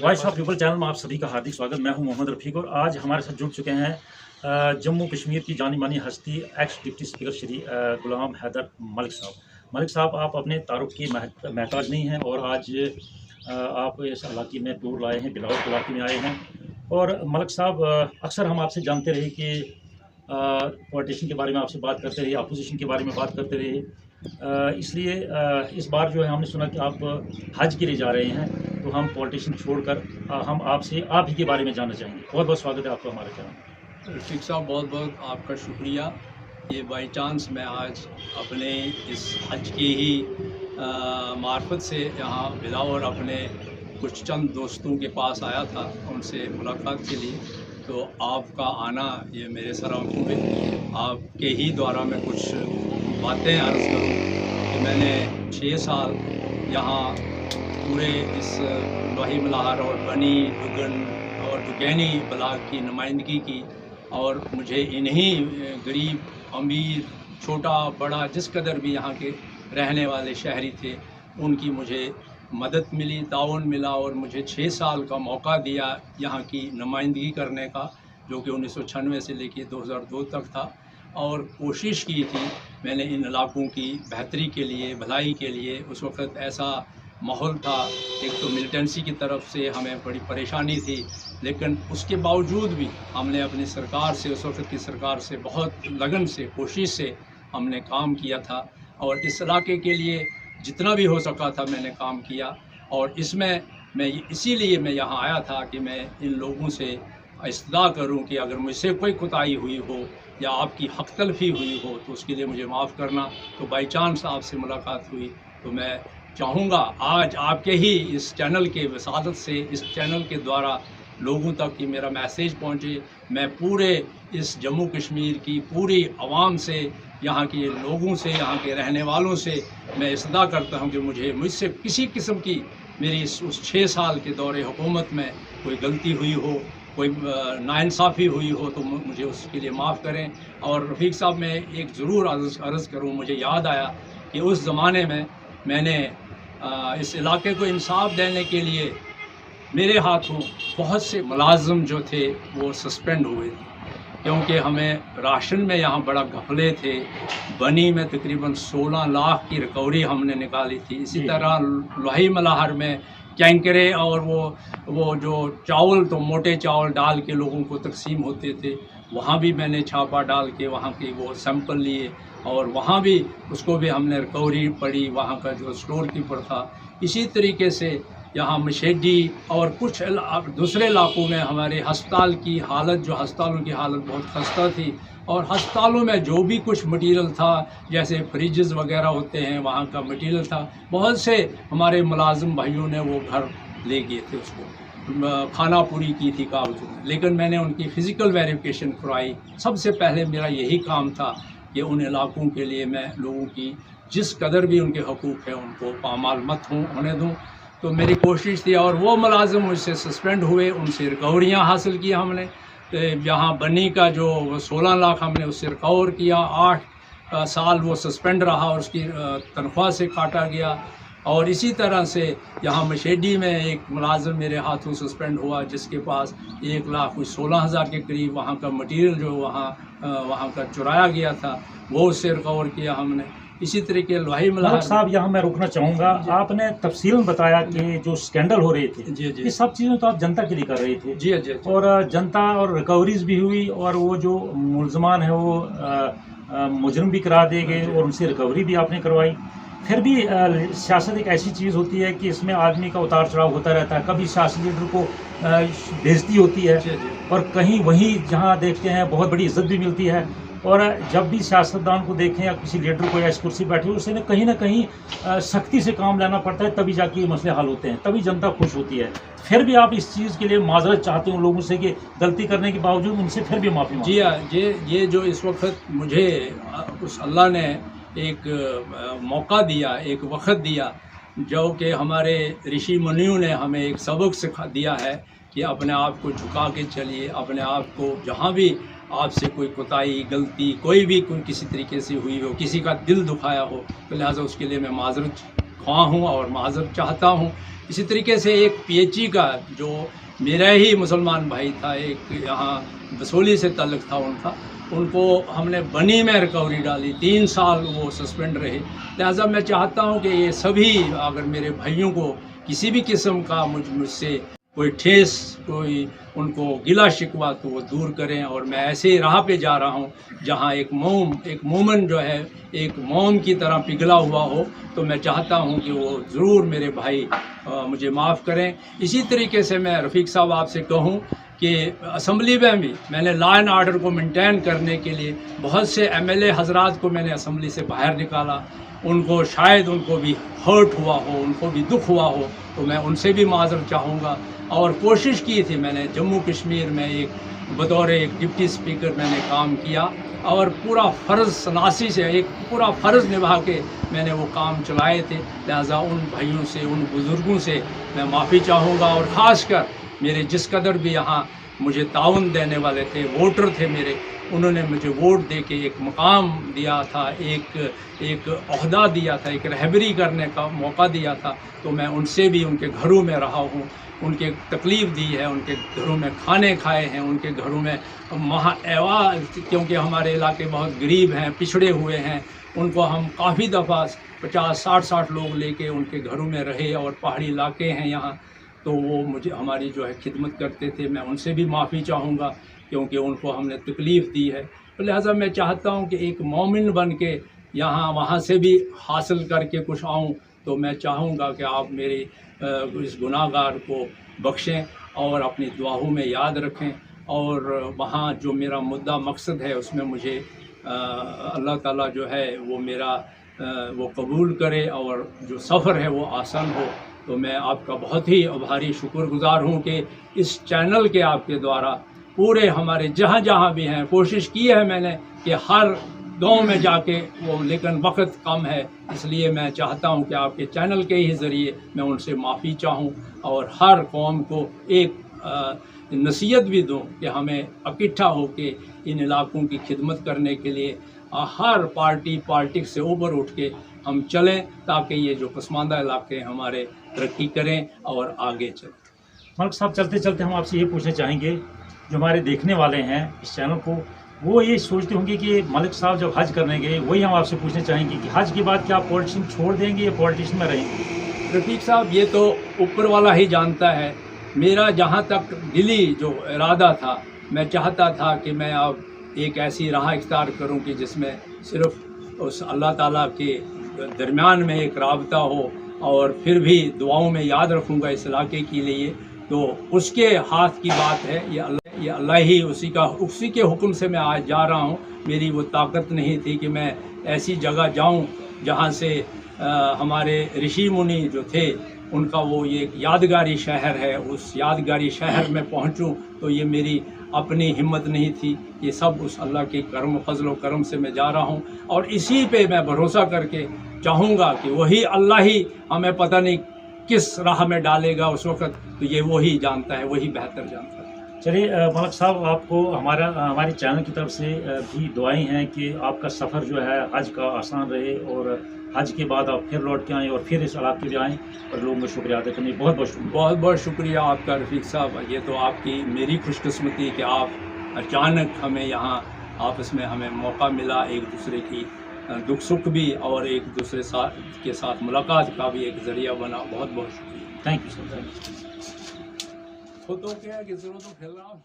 Voice of people channel में आप सभी का हार्दिक स्वागत। मैं हूं मोहम्मद रफ़ीक और आज हमारे साथ जुड़ चुके हैं जम्मू कश्मीर की जानी मानी हस्ती एक्स डिप्टी स्पीकर श्री गुलाम हैदर मलिक साहब। मलिक साहब, आप अपने तारुफ की महताज नहीं हैं और आज आप इस इलाके में टूर लाए हैं, बिलावल इलाके में आए हैं। और मलिक साहब, अक्सर हम आपसे जानते रहे कि पॉलिटिशियन के बारे में आपसे बात करते रहे, अपोजिशन के बारे में बात करते रहे, इसलिए इस बार जो है हमने सुना कि आप हज के लिए जा रहे हैं, तो हम पॉलिटिशियन छोड़कर हम आपसे आप ही के बारे में जानना चाहेंगे। बहुत बहुत स्वागत है आपका हमारे चैनल। रफीक साहब, बहुत बहुत आपका शुक्रिया। ये बाई चांस मैं आज अपने इस हज की ही मार्फत से यहाँ बिलावल अपने कुछ चंद दोस्तों के पास आया था, उनसे मुलाकात के लिए। तो आपका आना ये मेरे सर आंखों में, आपके ही द्वारा मैं कुछ बातें अर्ज़ करूँ कि मैंने 6 साल यहाँ पूरे इस लोही मल्हार और बनी दुगन और दुगैनी ब्लाक की नुमाइंदगी की, और मुझे इन्हीं गरीब अमीर छोटा बड़ा जिस कदर भी यहाँ के रहने वाले शहरी थे उनकी मुझे मदद मिली, ताउन मिला, और मुझे 6 साल का मौका दिया यहाँ की नुमाइंदगी करने का, जो कि 1996 से लेकर 2002 तक था। और कोशिश की थी मैंने इन इलाकों की बेहतरी के लिए, भलाई के लिए। उस वक़्त ऐसा माहौल था, एक तो मिलिटेंसी की तरफ से हमें बड़ी परेशानी थी, लेकिन उसके बावजूद भी हमने अपनी सरकार से, उस वक्त की सरकार से बहुत लगन से, कोशिश से हमने काम किया था। और इस इलाके के लिए जितना भी हो सका था मैंने काम किया। और इसमें मैं इसीलिए मैं यहाँ आया था कि मैं इन लोगों से इस्तदा करूं कि अगर मुझसे कोई कोताही हुई हो या आपकी हक तलफी हुई हो तो उसके लिए मुझे माफ़ करना। तो बाई चांस आपसे मुलाकात हुई, तो मैं चाहूँगा आज आपके ही इस चैनल के वसादत से, इस चैनल के द्वारा लोगों तक कि मेरा मैसेज पहुँचे। मैं पूरे इस जम्मू कश्मीर की पूरी आवाम से, यहाँ के लोगों से, यहाँ के रहने वालों से मैं इस्तदा करता हूँ कि मुझसे किसी किस्म की मेरी उस 6 साल के दौरे हुकूमत में कोई गलती हुई हो, कोई नाइंसाफ़ी हुई हो, तो मुझे उसके लिए माफ़ करें। और रफ़ीक साहब, मैं एक ज़रूर अर्ज़ करूँ, मुझे याद आया कि उस ज़माने में मैंने इस इलाके को इंसाफ देने के लिए मेरे हाथों बहुत से मुलाज़िम जो थे वो सस्पेंड हुए थे, क्योंकि हमें राशन में यहाँ बड़ा घपले थे। बनी में तकरीबन 16 लाख की रिकवरी हमने निकाली थी। इसी तरह लोही मल्हार में कैंकरे और वो जो चावल, तो मोटे चावल डाल के लोगों को तकसीम होते थे, वहाँ भी मैंने छापा डाल के वहाँ के वो सैंपल लिए, और वहाँ भी उसको भी हमने रिकवरी पड़ी, वहाँ का जो स्टोर कीपर था। इसी तरीके से यहाँ मशेडी और कुछ दूसरे इलाकों में हमारे अस्पताल की हालत, जो अस्पतालों की हालत बहुत खस्ता थी, और अस्पतालों में जो भी कुछ मटीरियल था, जैसे फ्रिजेस वगैरह होते हैं, वहाँ का मटीरियल था, बहुत से हमारे मुलाजिम भाइयों ने वो घर ले गए थे, उसको खाना पूरी की थी कागज़ों में। लेकिन मैंने उनकी फ़िज़िकल वेरिफिकेशन करवाई। सबसे पहले मेरा यही काम था कि उन इलाकों के लिए मैं लोगों की जिस कदर भी उनके हकूक़ हैं उनको पामाल मत होने दूँ। तो मेरी कोशिश थी, और वो मुलाजिम मुझसे सस्पेंड हुए, उनसे रिकवरियाँ हासिल की हमने। यहाँ बनी का जो 16 लाख हमने उससे रिकवर किया, 8 साल वो सस्पेंड रहा और उसकी तनख्वाह से काटा गया। और इसी तरह से यहाँ मशेडी में एक मुलाजिम मेरे हाथों सस्पेंड हुआ, जिसके पास 1,16,000 के करीब वहाँ का मटीरियल जो वहाँ का चुराया गया था, वो उससे रिकवर किया हमने। इसी तरीके लोही मल्हार साहब, यहाँ मैं रुकना चाहूँगा। आपने तफसील में बताया कि जो स्कैंडल हो रहे थे, जी ये सब चीज़ें तो आप जनता के लिए कर रहे थे। जी जी। और जनता और रिकवरीज भी हुई, और वो जो मुलजमान है वो मुजरम भी करार दिए गए और उनसे रिकवरी भी आपने करवाई। फिर भी सियासत एक ऐसी चीज़ होती है कि इसमें आदमी का उतार चढ़ाव होता रहता है। कभी सियासी लीडर को बेइज्जती होती है, और कहीं वहीं जहाँ देखते हैं बहुत बड़ी इज्जत भी मिलती है। और जब भी सियासतदान को देखें या किसी लीडर को या इस कुर्सी बैठे हो, उसे ना कहीं सख्ती से काम लेना पड़ता है, तभी जाके ये मसले हल होते हैं, तभी जनता खुश होती है। फिर भी आप इस चीज़ के लिए माजरत चाहते हो लोगों से कि गलती करने के बावजूद उनसे फिर भी माफ़ी मांगो। जी हाँ, ये जो इस वक्त मुझे उस अल्लाह ने एक मौका दिया, एक वक्त दिया, जो कि हमारे ऋषि मुनियों ने हमें एक सबक सिखा दिया है कि अपने आप को झुका के चलिए। अपने आप को जहाँ भी आपसे कोई कोताही, गलती, कोई किसी तरीके से हुई हो, किसी का दिल दुखाया हो, तो लिहाजा उसके लिए मैं माजरत خواہ ہوں اور معذرت چاہتا ہوں۔ اسی طریقے سے ایک PHE کا جو میرا ہی مسلمان بھائی تھا، ایک یہاں بسولی سے تعلق تھا ان کو ہم نے بنی میں ریکوری ڈالی، 3 سال وہ سسپینڈ رہے۔ لہٰذا میں چاہتا ہوں کہ یہ سبھی اگر میرے بھائیوں کو کسی بھی قسم کا مجھ سے کوئی ٹھیس، کوئی ان کو گلا شکوہ، تو وہ دور کریں، اور میں ایسے ہی راہ پہ جا رہا ہوں جہاں ایک مومن جو ہے ایک موم کی طرح پگھلا ہوا ہو، تو میں چاہتا ہوں کہ وہ ضرور میرے بھائی مجھے معاف کریں۔ اسی طریقے سے میں رفیق صاحب آپ سے کہوں کہ اسمبلی میں بھی میں نے لا اینڈ آرڈر کو مینٹین کرنے کے لیے بہت سے MLA حضرات کو میں نے اسمبلی سے باہر نکالا، ان کو شاید ان کو بھی ہرٹ ہوا ہو، ان کو بھی دکھ ہوا ہو، تو میں ان سے بھی معذرت چاہوں گا۔ اور کوشش کی تھی میں نے جموں کشمیر میں بطور ایک ڈپٹی اسپیکر میں نے کام کیا، اور پورا فرض سناسی سے ایک پورا فرض نبھا کے میں نے وہ کام چلائے تھے۔ لہٰذا ان بھائیوں سے، ان بزرگوں سے میں معافی چاہوں گا، اور خاص کر میرے جس قدر بھی یہاں مجھے تعاون دینے والے تھے، ووٹر تھے میرے، انہوں نے مجھے ووٹ دے کے ایک مقام دیا تھا، ایک عہدہ دیا تھا، ایک رہبری کرنے کا موقع دیا تھا، تو میں ان سے بھی ان کے گھروں میں رہا ہوں، ان کے تکلیف دی ہے، ان کے گھروں میں کھانے کھائے ہیں، ان کے گھروں میں کیونکہ ہمارے علاقے بہت غریب ہیں، پچھڑے ہوئے ہیں، ان کو ہم کافی دفعہ 50-60 لوگ لے کے ان کے گھروں میں رہے، اور پہاڑی علاقے ہیں یہاں، تو وہ مجھے ہماری جو ہے خدمت کرتے تھے۔ میں ان سے بھی معافی چاہوں گا کیونکہ ان کو ہم نے تکلیف دی ہے۔ لہٰذا میں چاہتا ہوں کہ ایک مومن بن کے وہاں سے بھی حاصل کر کے کچھ آؤں، تو میں چاہوں گا کہ آپ میری اس گناہ گار کو بخشیں اور اپنی دعاؤں میں یاد رکھیں، اور وہاں جو میرا مدعا مقصد ہے اس میں مجھے اللہ تعالیٰ جو ہے وہ میرا وہ قبول کرے، اور جو سفر ہے وہ آسان ہو۔ تو میں آپ کا بہت ہی آبھاری شکر گزار ہوں کہ اس چینل کے آپ کے دوارا پورے ہمارے جہاں بھی ہیں، کوشش کی ہے میں نے کہ ہر گاؤں میں جا کے لیکن وقت کم ہے، اس لیے میں چاہتا ہوں کہ آپ کے چینل کے ہی ذریعے میں ان سے معافی چاہوں، اور ہر قوم کو ایک نصیحت بھی دوں کہ ہمیں اکٹھا ہو کے ان علاقوں کی خدمت کرنے کے لیے ہر پارٹی سے اوپر اٹھ کے ہم چلیں، تاکہ یہ جو پسماندہ علاقے ہمارے ترقی کریں اور آگے چلیں۔ ملک صاحب، چلتے چلتے ہم آپ سے یہ پوچھنا چاہیں گے، جو ہمارے دیکھنے والے ہیں اس چینل کو، وہ یہ سوچتے ہوں گے کہ ملک صاحب جب حج کرنے گئے، وہی ہم آپ سے پوچھنا چاہیں گے کہ حج کے بعد کیا آپ پولیٹیشن چھوڑ دیں گے یا پولیٹیشن میں رہیں گے؟ رفیق صاحب، یہ تو اوپر والا ہی جانتا ہے۔ میرا جہاں تک دلی جو ارادہ تھا، میں چاہتا تھا کہ میں اب ایک ایسی راہ اختیار کروں کہ جس میں صرف اس اللہ تعالیٰ کے درمیان میں ایک رابطہ ہو، اور پھر بھی دعاؤں میں یاد رکھوں گا اس علاقے کے لیے، تو اس کے ہاتھ کی بات ہے، یہ اللہ ہی اسی کے حکم سے میں آج جا رہا ہوں۔ میری وہ طاقت نہیں تھی کہ میں ایسی جگہ جاؤں جہاں سے ہمارے رشی منی جو تھے ان کا وہ یہ یادگاری شہر ہے، اس یادگاری شہر میں پہنچوں، تو یہ میری اپنی ہمت نہیں تھی، یہ سب اس اللہ کے کرم و فضل و کرم سے میں جا رہا ہوں، اور اسی پہ میں بھروسہ کر کے چاہوں گا کہ وہی اللہ ہی ہمیں پتہ نہیں کس راہ میں ڈالے گا اس وقت، تو یہ وہی جانتا ہے، وہی بہتر جانتا ہے۔ چلیے ملک صاحب، آپ کو ہمارے چینل کی طرف سے بھی دعائیں ہیں کہ آپ کا سفر جو ہے حج کا آسان رہے، اور حج کے بعد آپ پھر لوٹ کے آئیں اور پھر اس علاقے میں آئیں، اور لوگوں کا شکریہ ادا کریں۔ بہت بہت شکریہ۔ بہت بہت شکریہ آپ کا رفیق صاحب، یہ تو آپ کی میری خوش قسمتی کہ آپ اچانک ہمیں یہاں آپس میں ہمیں موقع ملا، ایک دوسرے کی دکھ سکھ بھی اور ایک دوسرے کے ساتھ ملاقات کا بھی ایک ذریعہ بنا۔ بہت بہت شکریہ۔ Thank you sir, thank you. خود تو کیا ہے کہ ضرورت پھیل رہا ہوں۔